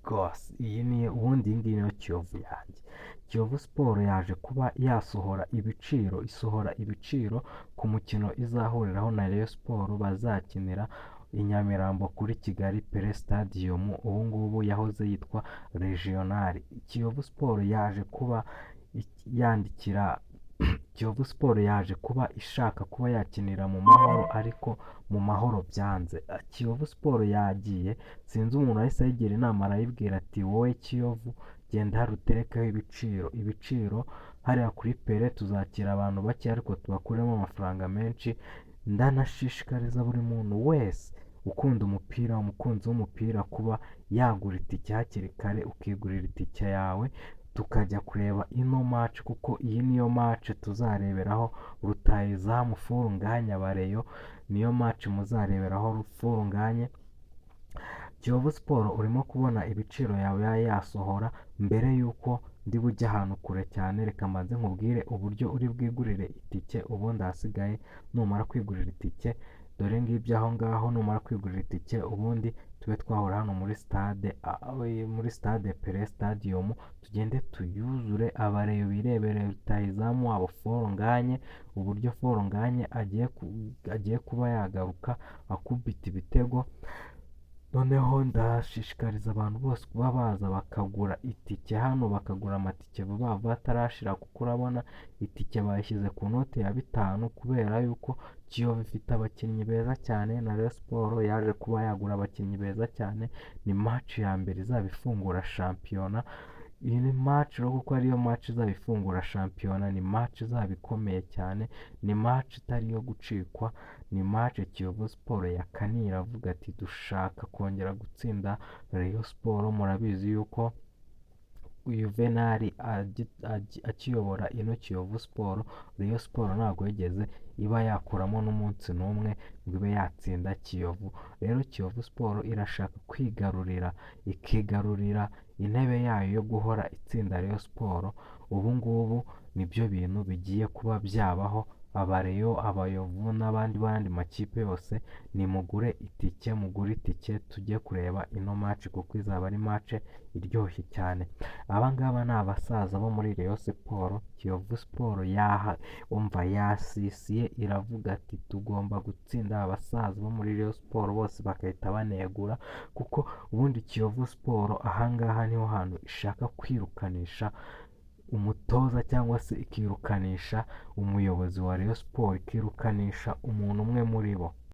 rwose ubundi iyi ngiyi niyo Kiyovu yanjye. Kiyovu Sport yaje kuba isohora ibiciro ku mukino izahuriraho na Rayon Sport bazakinira i Nyamirambo kuri Kigali Pele Stadium, ubu ngubu yahoze yitwa Regional. Kiyovu Sport yaje kuba yandikira Kiyovu Sport yaje kuba ishaka kuba yakinira mu mahoro, ariko mu mahoro byanze. Kiyovu Sport yagiye, sinzi umuntu ahise ayigira inama arayibwira ati wowe Kiyovu genda hari uterekeho ibiciro hariya kuri Pele tuzakira abantu bake ariko tubakuremo amafaranga menshi. Ndanashishikariza buri muntu wese ukunda umupira, umukunzi w'umupira, kuba yagura itike hakiri kare, ukigurira itike yawe tukajya kureba ino match, kuko iyi niyo match tuzareberaho rutahizamu Furunganya Bareyo, niyo match muzareberaho Furunganye. Kiyovu Sport urimo kubona ibiciro yawe yasohora. Mbere y'uko ndi bujye ahantu kure cyane, reka mbanze nkubwire uburyo uri bwigurire itike, ubundi ahasigaye numara kwigurira itike, dore ngibyo aho ngaho, numara kwigurira itike ubundi tube twahura hano muri stade Pele Stadium, tugende tuyuzure, abareyo birebere rutahizamu wabo Furunganye, uburyo Furunganye agiye kuba yagaruka akubita ibitego. Noneho ndashishikariza abantu bose kuba baza bakagura itike hano, bakagura amatike vuba batarashira, kuko urabona itike bayishyize ku note ya 5, kubera yuko Kiyovu ifite abakinnyi beza cyane na Rayon Sport yaje kuba yagura abakinnyi beza cyane. Ni match ya mbere izaba ifungura shampiyona. Iyi ni match rero, kuko ariyo match izaba ifungura shampiyona, ni match izaba ikomeye cyane, ni match itari iyo gucikwa, ni match Kiyovu Sport yakanira avuga ati dushaka kongera gutsinda Rayon Sport. Murabizi yuko Juvenal akiyobora ino Kiyovu Sport, Rayon Sport ntabwo yigeze iba yakuramo n'umunsi n'umwe ngo ibe yatsinda Kiyovu. Rero Kiyovu Sport irashaka ikigarurira intebe yayo yo guhora itsinda Rayon Sport. Ubu ngubu nibyo bintu bigiye kuba byabaho. Abareyo, Abayovu n'abandi makipe yose, nimugure itike tujye kureba ino match, kuko izaba ari match iryoshye cyane. Abangaba ni abasaza bo muri Rayon Sport. Kiyovu Sport yasisiye iravuga ati tugomba gutsinda abasaza bo muri Rayon Sport bose, bagahita banegura, kuko ubundi Kiyovu Sport ahangaha niho hantu ishaka kwirukanisha umutoza, cyangwa se ikirukanisha umuyobozi wa Rayon Sport, ikirukanisha umuntu umwe muri bo.